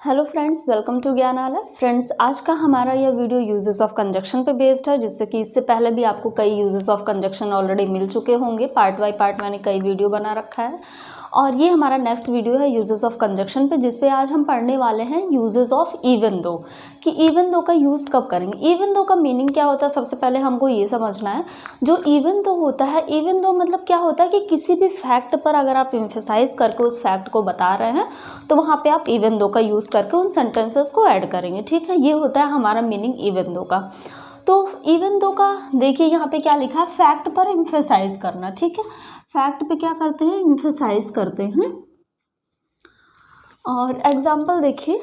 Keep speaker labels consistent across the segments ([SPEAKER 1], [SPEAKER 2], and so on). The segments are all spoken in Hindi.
[SPEAKER 1] Hello friends, welcome to Gyanalaya. Friends, आज का हमारा यह वीडियो यूजेस ऑफ कंजक्शन पे बेस्ड है, जिससे कि इससे पहले भी आपको कई यूजेस ऑफ कंजक्शन ऑलरेडी मिल चुके होंगे। पार्ट बाय पार्ट मैंने कई वीडियो बना रखा है और ये हमारा नेक्स्ट वीडियो है यूजेस ऑफ कंजक्शन पे, जिसपे आज हम पढ़ने वाले हैं यूजेस ऑफ इवन दो, कि इवन दो का यूज़ कब करेंगे। इवन दो का मीनिंग क्या होता है, सबसे पहले हमको ये समझना है। जो इवन दो होता है, इवन दो मतलब क्या होता है कि किसी भी फैक्ट पर अगर आप एम्फेसाइज करके उस फैक्ट को बता रहे हैं तो वहाँ पे आप इवन दो का यूज़ करके उन सेंटेंसेस को ऐड करेंगे। ठीक है, ये होता है हमारा मीनिंग इवन दो का। तो इवन दो का देखिए यहाँ पे क्या लिखा है, फैक्ट पर एम्फेसाइज करना। ठीक है, फैक्ट पे क्या करते हैं, एम्फेसाइज करते हैं। और एग्जाम्पल देखिए,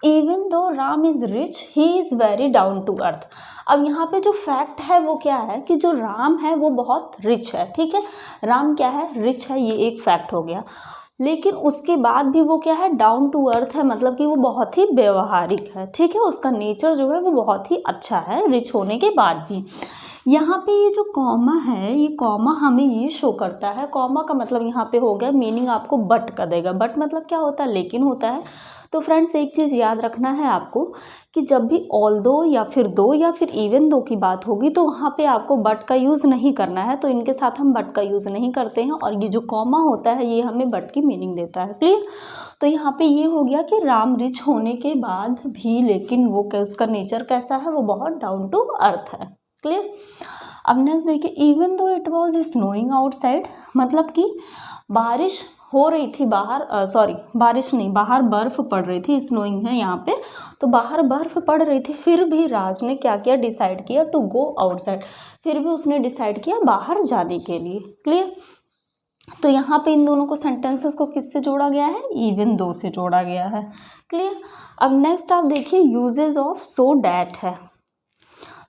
[SPEAKER 1] even though Ram is rich he is very down to earth. अब यहाँ पे जो फैक्ट है वो क्या है कि जो राम है वो बहुत रिच है। ठीक है, राम क्या है, रिच है, ये एक फैक्ट हो गया। लेकिन उसके बाद भी वो क्या है, डाउन टू अर्थ है, मतलब कि वो बहुत ही व्यवहारिक है। ठीक है, उसका नेचर जो है वो बहुत ही अच्छा है रिच होने के बाद भी। यहाँ पे ये जो कॉमा है, ये कॉमा हमें ये शो करता है, कॉमा का मतलब यहाँ पे हो गया, मीनिंग आपको बट का देगा। बट मतलब क्या होता है, लेकिन होता है। तो फ्रेंड्स, एक चीज़ याद रखना है आपको कि जब भी ऑल दो या फिर दो या फिर इवन दो की बात होगी तो वहाँ पे आपको बट का यूज़ नहीं करना है। तो इनके साथ हम बट का यूज़ नहीं करते हैं और ये जो कॉमा होता है ये हमें बट की मीनिंग देता है। क्लियर। तो यहाँ पे ये हो गया कि राम रिच होने के बाद भी लेकिन वो उसका नेचर कैसा है, वो बहुत डाउन टू अर्थ है। क्लियर। अब नेक्स्ट देखिए, इवन दो इट वॉज स्नोइंग आउटसाइड, मतलब कि बारिश हो रही थी बाहर, बारिश नहीं, बाहर बर्फ़ पड़ रही थी, स्नोइंग है यहाँ पे, तो बाहर बर्फ़ पड़ रही थी, फिर भी राज ने क्या किया, डिसाइड किया टू गो आउटसाइड, फिर भी उसने डिसाइड किया बाहर जाने के लिए। क्लियर। तो यहाँ पे इन दोनों को सेंटेंसेस को किससे जोड़ा गया है, इवन दो से जोड़ा गया है। क्लियर। अब नेक्स्ट आप देखिए, यूजेज ऑफ सो डैट है।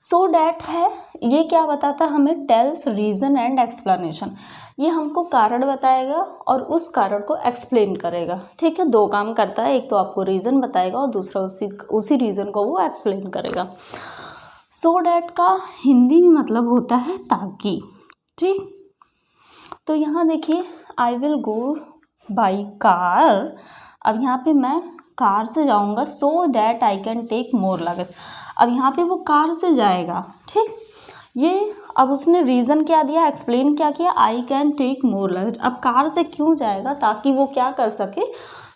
[SPEAKER 1] सो डैट है, ये क्या बताता है हमें, टेल्स रीज़न एंड एक्सप्लेनेशन। ये हमको कारण बताएगा और उस कारण को एक्सप्लेन करेगा। ठीक है, दो काम करता है, एक तो आपको रीज़न बताएगा और दूसरा उसी रीज़न को वो एक्सप्लेन करेगा। सो डैट का हिंदी में मतलब होता है ताकि। ठीक, तो यहाँ देखिए, I will go by car. अब यहाँ पे मैं कार से जाऊँगा so that I can take more luggage. अब यहाँ पे वो कार से जाएगा। ठीक, ये अब उसने रीज़न क्या दिया, एक्सप्लेन क्या किया, I can take more luggage. अब कार से क्यों जाएगा, ताकि वो क्या कर सके,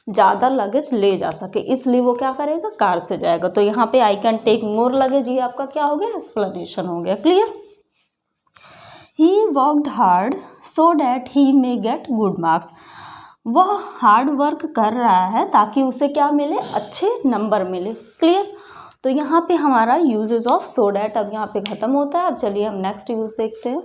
[SPEAKER 1] ज़्यादा लगेज ले जा सके, इसलिए वो क्या करेगा, कार से जाएगा। तो यहाँ पे I can take more luggage, ये आपका क्या हो गया, एक्सप्लेनेशन हो गया। Clear. He worked hard so that he may get good marks. वह हार्ड वर्क कर रहा है ताकि उसे क्या मिले, अच्छे नंबर मिले। क्लियर। तो यहाँ पे हमारा यूजेस ऑफ सो डैट अब यहाँ पे खत्म होता है। अब चलिए हम नेक्स्ट यूज देखते हैं।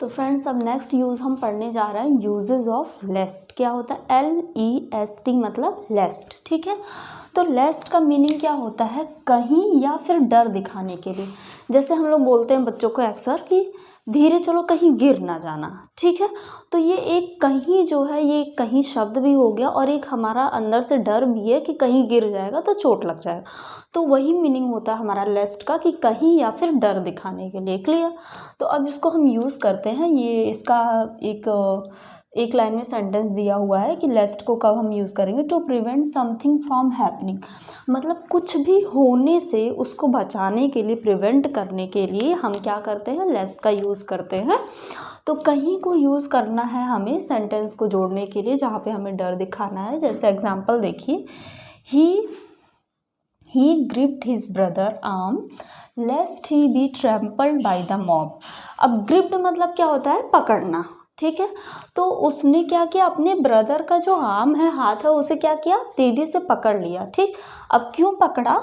[SPEAKER 1] तो फ्रेंड्स, अब नेक्स्ट यूज़ हम पढ़ने जा रहे हैं, यूजेस ऑफ लेस्ट। क्या होता है, LEST मतलब लेस्ट। ठीक है, तो लेस्ट का मीनिंग क्या होता है, कहीं या फिर डर दिखाने के लिए। जैसे हम लोग बोलते हैं बच्चों को अक्सर कि धीरे चलो, कहीं गिर ना जाना। ठीक है, तो ये एक कहीं जो है, ये कहीं शब्द भी हो गया और एक हमारा अंदर से डर भी है कि कहीं गिर जाएगा तो चोट लग जाएगा। तो वही मीनिंग होता है हमारा लेस्ट का, कि कहीं या फिर डर दिखाने के लिए। क्लियर। तो अब इसको हम यूज़ करते हैं, ये इसका एक लाइन में सेंटेंस दिया हुआ है कि लेस्ट को कब हम यूज़ करेंगे, to prevent something from happening, मतलब कुछ भी होने से उसको बचाने के लिए, प्रिवेंट करने के लिए हम क्या करते हैं, लेस्ट का यूज़ करते हैं। तो कहीं को यूज़ करना है हमें सेंटेंस को जोड़ने के लिए जहाँ पे हमें डर दिखाना है। जैसे एग्जांपल देखिए, he gripped his brother arm lest he be trampled by the mob। अब gripped मतलब क्या होता है, पकड़ना। ठीक है, तो उसने क्या किया, अपने ब्रदर का जो आर्म है, हाथ है, उसे क्या किया, तेजी से पकड़ लिया। ठीक, अब क्यों पकड़ा,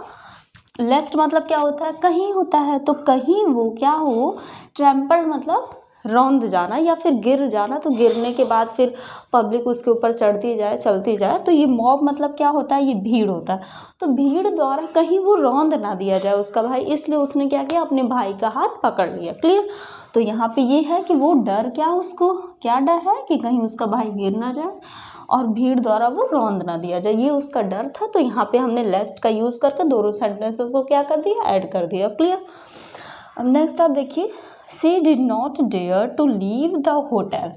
[SPEAKER 1] लेस्ट मतलब क्या होता है, कहीं होता है, तो कहीं वो क्या हो, ट्रैम्पल्ड मतलब रौंद जाना या फिर गिर जाना, तो गिरने के बाद फिर पब्लिक उसके ऊपर चढ़ती जाए, चलती जाए। तो ये मॉब मतलब क्या होता है, ये भीड़ होता है। तो भीड़ द्वारा कहीं वो रौंद ना दिया जाए उसका भाई, इसलिए उसने क्या किया, अपने भाई का हाथ पकड़ लिया। क्लियर। तो यहाँ पे ये है कि वो डर क्या, उसको क्या डर है कि कहीं उसका भाई गिर ना जाए और भीड़ द्वारा वो रौंद ना दिया जाए, ये उसका डर था। तो यहाँ पे हमने लेस्ट का यूज़ करके दोनों सेंटेंसेस को क्या कर दिया, ऐड कर दिया। क्लियर। अब नेक्स्ट आप देखिए, she did not dare to leave the hotel,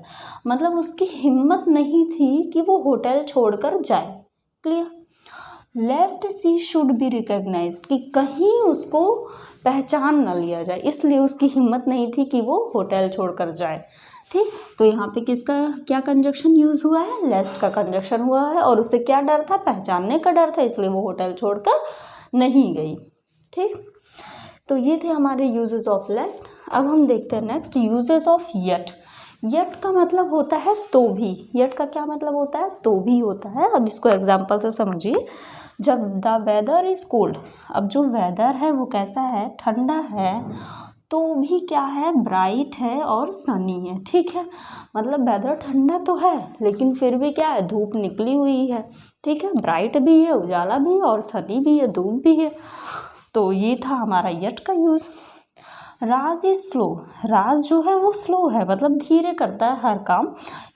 [SPEAKER 1] मतलब उसकी हिम्मत नहीं थी कि वो होटल छोड़कर जाए। Clear. Lest she should be recognized, कि कहीं उसको पहचान न लिया जाए, इसलिए उसकी हिम्मत नहीं थी कि वो होटल छोड़कर जाए। ठीक, तो यहाँ पे किसका क्या कंजक्शन यूज हुआ है? लेस्ट का कंजक्शन हुआ है, और उससे क्या डर था? पहचानने का डर था, इसलिए वो होटल छोड़कर नहीं गई। ठीक, तो ये थे हमारे यूजेस ऑफ लेस्ट। अब हम देखते हैं next uses of yet. Yet का मतलब होता है तो भी। येट का क्या मतलब होता है? तो भी होता है। अब इसको एग्जांपल से समझिए। जब द वेदर इज कोल्ड, अब जो वेदर है वो कैसा है? ठंडा है, तो भी क्या है? ब्राइट है और सनी है। ठीक है, मतलब वेदर ठंडा तो है लेकिन फिर भी क्या है? धूप निकली हुई है। ठीक है, ब्राइट भी है, उजाला भी है, और सनी भी है, धूप भी है। तो ये था हमारा येट का यूज़। राज इज स्लो, राज जो है वो स्लो है, मतलब धीरे करता है हर काम।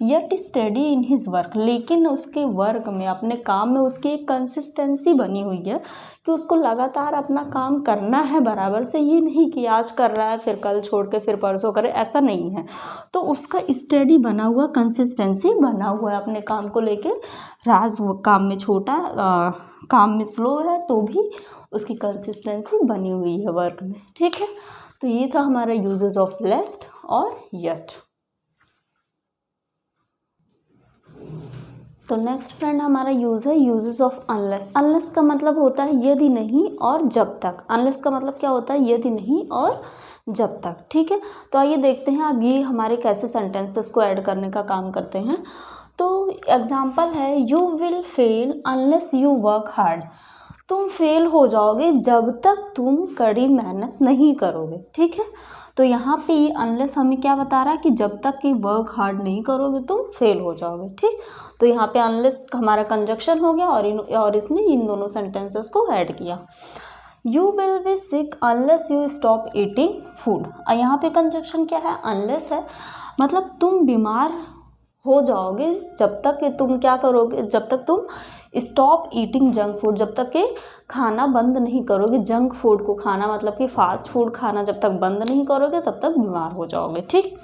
[SPEAKER 1] Yet study in his work, लेकिन उसके वर्क में, अपने काम में उसकी एक कंसिस्टेंसी बनी हुई है कि उसको लगातार अपना काम करना है बराबर से। ये नहीं कि आज कर रहा है फिर कल छोड़ के फिर परसों करे, ऐसा नहीं है। तो उसका स्टडी बना हुआ, कंसिस्टेंसी बना हुआ है अपने काम को लेके। राज वो काम में छोटा, काम में स्लो है, तो भी उसकी कंसिस्टेंसी बनी हुई है वर्क में। ठीक है, तो ये था हमारा यूजेस ऑफ लेस्ट और येट। तो नेक्स्ट फ्रेंड हमारा यूज है यूजेस ऑफ अनलेस। अनलेस का मतलब होता है यदि नहीं और जब तक। अनलेस का मतलब क्या होता है? यदि नहीं और जब तक। ठीक है, तो आइए देखते हैं अब ये हमारे कैसे सेंटेंसेस को ऐड करने का काम करते हैं। तो एग्जाम्पल है, you will fail unless you work hard, तुम फेल हो जाओगे जब तक तुम कड़ी मेहनत नहीं करोगे। ठीक है, तो यहाँ पे ये अनलेस हमें क्या बता रहा है कि जब तक कि वर्क हार्ड नहीं करोगे तुम फेल हो जाओगे। ठीक, तो यहाँ पे अनलेस हमारा कंजक्शन हो गया और इसने इन दोनों सेंटेंसेस को ऐड किया। You will be sick unless you stop eating food, यहाँ पे कंजक्शन क्या है? अनलेस है, मतलब तुम बीमार हो जाओगे जब तक कि तुम क्या करोगे? जब तक तुम स्टॉप ईटिंग जंक फूड, जब तक कि खाना बंद नहीं करोगे। जंक फूड को खाना मतलब कि फास्ट फूड खाना जब तक बंद नहीं करोगे तब तक बीमार हो जाओगे। ठीक,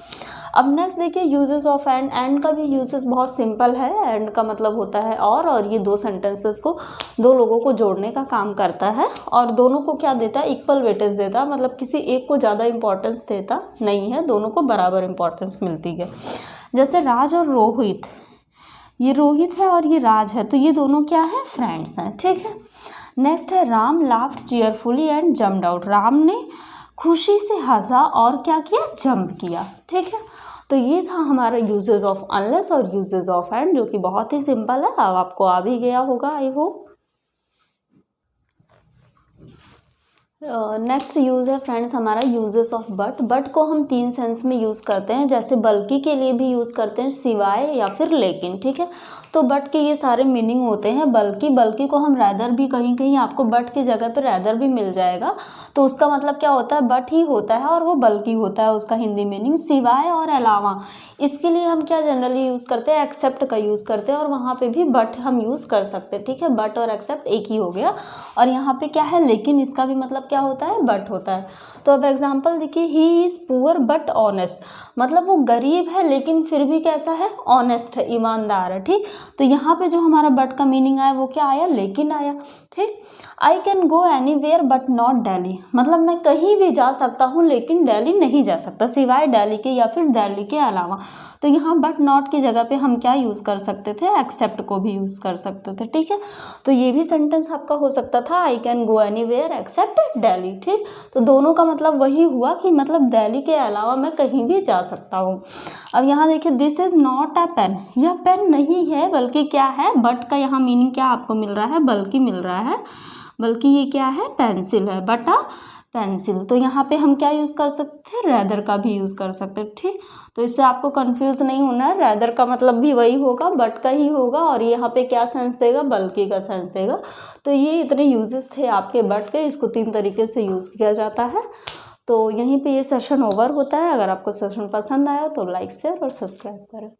[SPEAKER 1] अब नेक्स्ट देखिए यूजेस ऑफ एंड। एंड का भी यूजेस बहुत सिंपल है। एंड का मतलब होता है और ये दो सेंटेंसेस को, दो लोगों को जोड़ने का काम करता है, और दोनों को क्या देता है? इक्वल वेटेज देता है, मतलब किसी एक को ज़्यादा इंपॉर्टेंस देता नहीं है, दोनों को बराबर इंपॉर्टेंस मिलती है। जैसे राज और रोहित, ये रोहित है और ये राज है, तो ये दोनों क्या है? फ्रेंड्स हैं। ठीक है, नेक्स्ट है Ram laughed cheerfully and jumped out, Ram ने खुशी से हंसा और क्या किया? जंप किया। ठीक है, तो ये था हमारा यूजेस ऑफ अनलेस और यूजेस ऑफ एंड, जो कि बहुत ही सिंपल है। अब आपको आ भी गया होगा आई होप। नेक्स्ट यूज़ है फ्रेंड्स हमारा यूजेस ऑफ बट। बट को हम तीन सेंस में यूज़ करते हैं, जैसे बल्कि के लिए भी यूज़ करते हैं, सिवाय या फिर लेकिन। ठीक है, तो बट के ये सारे मीनिंग होते हैं। बल्कि को हम रैदर भी, कहीं कहीं आपको बट की जगह पर रैदर भी मिल जाएगा, तो उसका मतलब क्या होता है? बट ही होता है और वो बल्कि होता है उसका हिंदी मीनिंग। सिवाय और अलावा, इसके लिए हम क्या जनरली यूज़ करते हैं? एक्सेप्ट का यूज़ करते हैं, और वहाँ पर भी बट हम यूज़ कर सकते हैं। ठीक है, बट और एक्सेप्ट एक ही हो गया। और यहाँ पे क्या है? लेकिन इसका भी मतलब क्या होता है? बट होता है। तो अब एग्जांपल देखिए, he is poor but honest, मतलब वो गरीब है लेकिन फिर भी कैसा है? ऑनेस्ट है, ईमानदार है। ठीक, तो यहाँ पे जो हमारा बट का मीनिंग आया वो क्या आया? लेकिन आया। ठीक, आई can go anywhere but not Delhi, मतलब मैं कहीं भी जा सकता हूँ लेकिन दिल्ली नहीं जा सकता, सिवाय दिल्ली के या फिर दिल्ली के अलावा। तो यहाँ बट नॉट की जगह पे हम क्या यूज़ कर सकते थे? एक्सेप्ट को भी यूज़ कर सकते थे। ठीक है, तो ये भी सेंटेंस आपका हो सकता था, I can go anywhere except Delhi. ठीक, तो दोनों का मतलब वही हुआ कि मतलब दिल्ली के अलावा मैं कहीं भी जा सकता हूँ। अब यहाँ देखिए, this is not a pen, यह पेन नहीं है बल्कि क्या है? बट का यहाँ मीनिंग क्या आपको मिल रहा है? बल्कि मिल रहा है, बल्कि ये क्या है? पेंसिल है, बट अ पेंसिल। तो यहाँ पे हम क्या यूज़ कर सकते हैं? रैदर का भी यूज़ कर सकते हैं। ठीक, तो इससे आपको कंफ्यूज नहीं होना है, रैदर का मतलब भी वही होगा, बट का ही होगा, और यहाँ पे क्या सेंस देगा? बल्कि का सेंस देगा। तो ये इतने यूजेस थे आपके बट के, इसको तीन तरीके से यूज़ किया जाता है। तो यहीं पे ये सेशन ओवर होता है। अगर आपको सेशन पसंद आया तो लाइक शेयर और सब्सक्राइब करें।